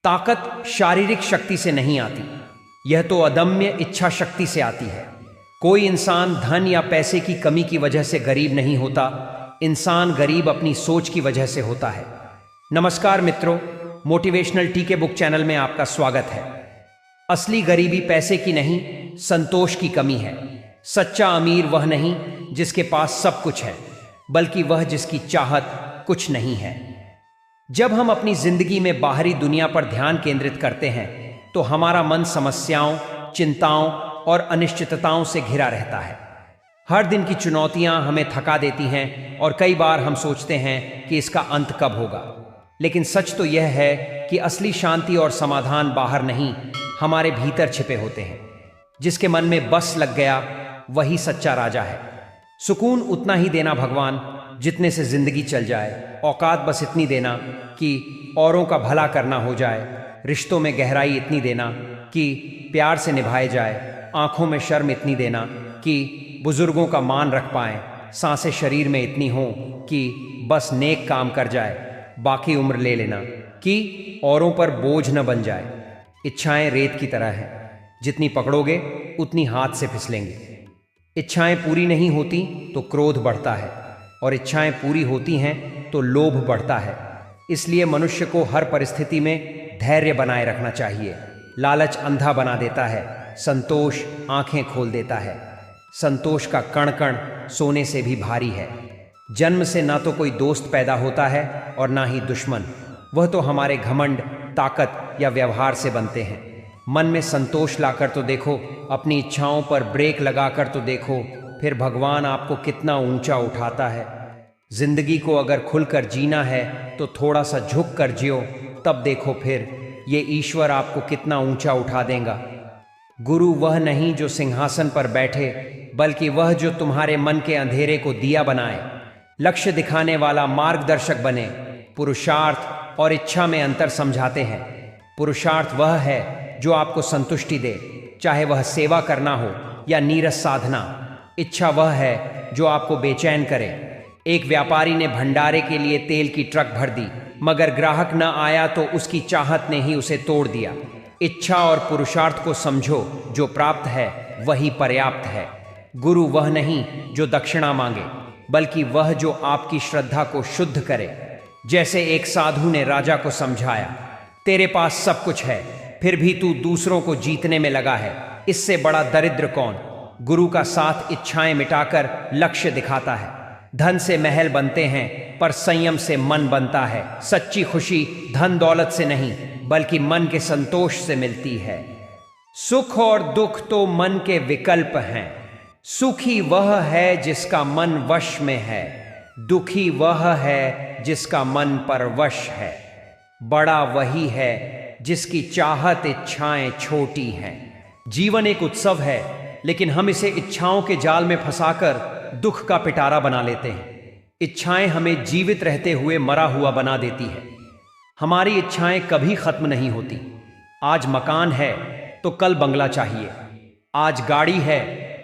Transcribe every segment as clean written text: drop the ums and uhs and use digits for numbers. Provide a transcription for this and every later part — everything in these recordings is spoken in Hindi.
ताकत शारीरिक शक्ति से नहीं आती, यह तो अदम्य इच्छा शक्ति से आती है। कोई इंसान धन या पैसे की कमी की वजह से गरीब नहीं होता, इंसान गरीब अपनी सोच की वजह से होता है। नमस्कार मित्रों, मोटिवेशनल टीके बुक चैनल में आपका स्वागत है। असली गरीबी पैसे की नहीं, संतोष की कमी है। सच्चा अमीर वह नहीं जिसके पास सब कुछ है, बल्कि वह जिसकी चाहत कुछ नहीं है। जब हम अपनी जिंदगी में बाहरी दुनिया पर ध्यान केंद्रित करते हैं तो हमारा मन समस्याओं, चिंताओं और अनिश्चितताओं से घिरा रहता है। हर दिन की चुनौतियां हमें थका देती हैं और कई बार हम सोचते हैं कि इसका अंत कब होगा। लेकिन सच तो यह है कि असली शांति और समाधान बाहर नहीं, हमारे भीतर छिपे होते हैं। जिसके मन में बस लग गया वही सच्चा राजा है। सुकून उतना ही देना भगवान जितने से जिंदगी चल जाए। औकात बस इतनी देना कि औरों का भला करना हो जाए। रिश्तों में गहराई इतनी देना कि प्यार से निभाए जाए। आंखों में शर्म इतनी देना कि बुजुर्गों का मान रख पाएं। सांसें शरीर में इतनी हों कि बस नेक काम कर जाए। बाकी उम्र ले लेना कि औरों पर बोझ न बन जाए। इच्छाएं रेत की तरह हैं, जितनी पकड़ोगे उतनी हाथ से फिसलेंगी। इच्छाएं पूरी नहीं होती तो क्रोध बढ़ता है, और इच्छाएं पूरी होती हैं तो लोभ बढ़ता है। इसलिए मनुष्य को हर परिस्थिति में धैर्य बनाए रखना चाहिए। लालच अंधा बना देता है, संतोष आंखें खोल देता है। संतोष का कण कण सोने से भी भारी है। जन्म से ना तो कोई दोस्त पैदा होता है और ना ही दुश्मन, वह तो हमारे घमंड, ताकत या व्यवहार से बनते हैं। मन में संतोष लाकर तो देखो, अपनी इच्छाओं पर ब्रेक लगाकर तो देखो, फिर भगवान आपको कितना ऊंचा उठाता है। जिंदगी को अगर खुलकर जीना है तो थोड़ा सा झुक कर जियो, तब देखो फिर ये ईश्वर आपको कितना ऊंचा उठा देगा। गुरु वह नहीं जो सिंहासन पर बैठे, बल्कि वह जो तुम्हारे मन के अंधेरे को दिया बनाए। लक्ष्य दिखाने वाला मार्गदर्शक बने। पुरुषार्थ और इच्छा में अंतर समझाते हैं। पुरुषार्थ वह है जो आपको संतुष्टि दे, चाहे वह सेवा करना हो या नीरस साधना। इच्छा वह है जो आपको बेचैन करे। एक व्यापारी ने भंडारे के लिए तेल की ट्रक भर दी, मगर ग्राहक न आया तो उसकी चाहत ने ही उसे तोड़ दिया। इच्छा और पुरुषार्थ को समझो, जो प्राप्त है वही पर्याप्त है। गुरु वह नहीं जो दक्षिणा मांगे, बल्कि वह जो आपकी श्रद्धा को शुद्ध करे। जैसे एक साधु ने राजा को समझाया, तेरे पास सब कुछ है, फिर भी तू दूसरों को जीतने में लगा है, इससे बड़ा दरिद्र कौन। गुरु का साथ इच्छाएं मिटाकर लक्ष्य दिखाता है। धन से महल बनते हैं, पर संयम से मन बनता है। सच्ची खुशी धन दौलत से नहीं, बल्कि मन के संतोष से मिलती है। सुख और दुख तो मन के विकल्प हैं। सुखी वह है जिसका मन वश में है, दुखी वह है जिसका मन परवश है। बड़ा वही है जिसकी चाहत इच्छाएं छोटी हैं। जीवन एक उत्सव है, लेकिन हम इसे इच्छाओं के जाल में फंसाकर दुख का पिटारा बना लेते हैं। इच्छाएं हमें जीवित रहते हुए मरा हुआ बना देती है। हमारी इच्छाएं कभी खत्म नहीं होती। आज मकान है तो कल बंगला चाहिए, आज गाड़ी है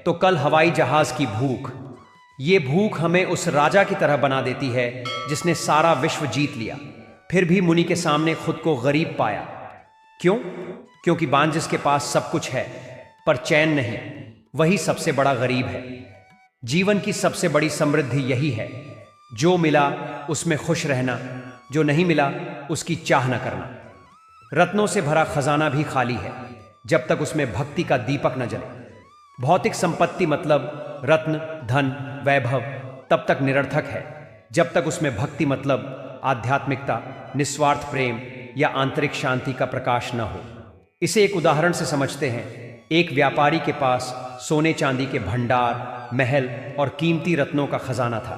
तो कल हवाई जहाज की भूख। ये भूख हमें उस राजा की तरह बना देती है जिसने सारा विश्व जीत लिया, फिर भी मुनि के सामने खुद को गरीब पाया। क्यों? क्योंकि बांझ जिसके पास सब कुछ है पर चैन नहीं, वही सबसे बड़ा गरीब है। जीवन की सबसे बड़ी समृद्धि यही है, जो मिला उसमें खुश रहना, जो नहीं मिला उसकी चाह न करना। रत्नों से भरा खजाना भी खाली है जब तक उसमें भक्ति का दीपक न जले। भौतिक संपत्ति मतलब रत्न, धन, वैभव तब तक निरर्थक है जब तक उसमें भक्ति मतलब आध्यात्मिकता, निस्वार्थ प्रेम या आंतरिक शांति का प्रकाश न हो। इसे एक उदाहरण से समझते हैं। एक व्यापारी के पास सोने चांदी के भंडार, महल और कीमती रत्नों का खजाना था,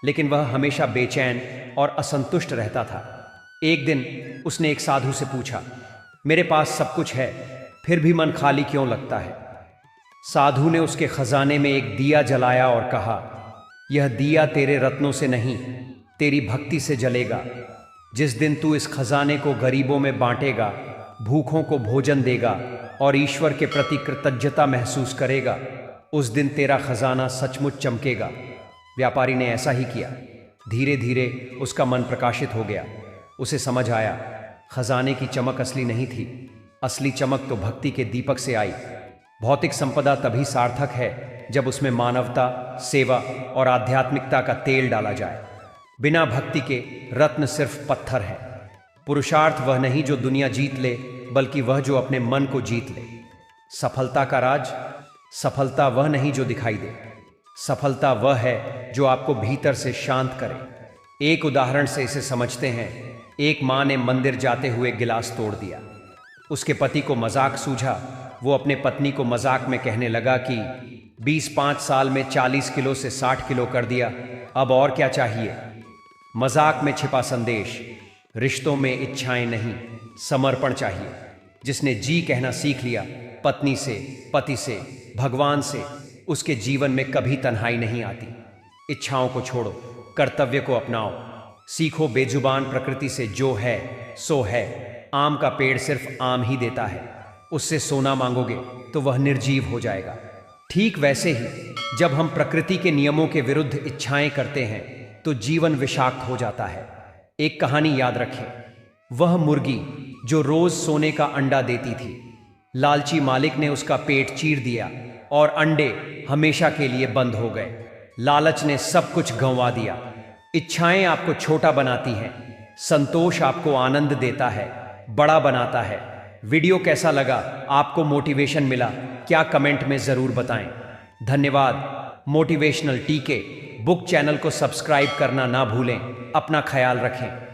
लेकिन वह हमेशा बेचैन और असंतुष्ट रहता था। एक दिन उसने एक साधु से पूछा, मेरे पास सब कुछ है, फिर भी मन खाली क्यों लगता है? साधु ने उसके खजाने में एक दिया जलाया और कहा, यह दिया तेरे रत्नों से नहीं, तेरी भक्ति से जलेगा। जिस दिन तू इस खजाने को गरीबों में बांटेगा, भूखों को भोजन देगा और ईश्वर के प्रति कृतज्ञता महसूस करेगा, उस दिन तेरा खजाना सचमुच चमकेगा। व्यापारी ने ऐसा ही किया। धीरे धीरे उसका मन प्रकाशित हो गया। उसे समझ आया खजाने की चमक असली नहीं थी, असली चमक तो भक्ति के दीपक से आई। भौतिक संपदा तभी सार्थक है जब उसमें मानवता, सेवा और आध्यात्मिकता का तेल डाला जाए। बिना भक्ति के रत्न सिर्फ पत्थर है। पुरुषार्थ वह नहीं जो दुनिया जीत ले, बल्कि वह जो अपने मन को जीत ले। सफलता का राज, सफलता वह नहीं जो दिखाई दे, सफलता वह है जो आपको भीतर से शांत करे। एक उदाहरण से इसे समझते हैं। एक माँ ने मंदिर जाते हुए गिलास तोड़ दिया। उसके पति को मजाक सूझा। वो अपने पत्नी को मजाक में कहने लगा कि 25 साल में 40 किलो से 60 किलो कर दिया, अब और क्या चाहिए। मजाक में छिपा संदेश, रिश्तों में इच्छाएं नहीं, समर्पण चाहिए। जिसने जी कहना सीख लिया, पत्नी से, पति से, भगवान से, उसके जीवन में कभी तन्हाई नहीं आती। इच्छाओं को छोड़ो, कर्तव्य को अपनाओ। सीखो बेजुबान प्रकृति से जो है सो है। आम का पेड़ सिर्फ आम ही देता है, उससे सोना मांगोगे तो वह निर्जीव हो जाएगा। ठीक वैसे ही जब हम प्रकृति के नियमों के विरुद्ध इच्छाएं करते हैं तो जीवन विषाक्त हो जाता है। एक कहानी याद रखें, वह मुर्गी जो रोज सोने का अंडा देती थी। लालची मालिक ने उसका पेट चीर दिया और अंडे हमेशा के लिए बंद हो गए। लालच ने सब कुछ गंवा दिया। इच्छाएं आपको छोटा बनाती हैं, संतोष आपको आनंद देता है, बड़ा बनाता है। वीडियो कैसा लगा, आपको मोटिवेशन मिला, क्या कमेंट में ज़रूर बताएं। धन्यवाद। मोटिवेशनल टीके बुक चैनल को सब्सक्राइब करना ना भूलें। अपना ख्याल रखें।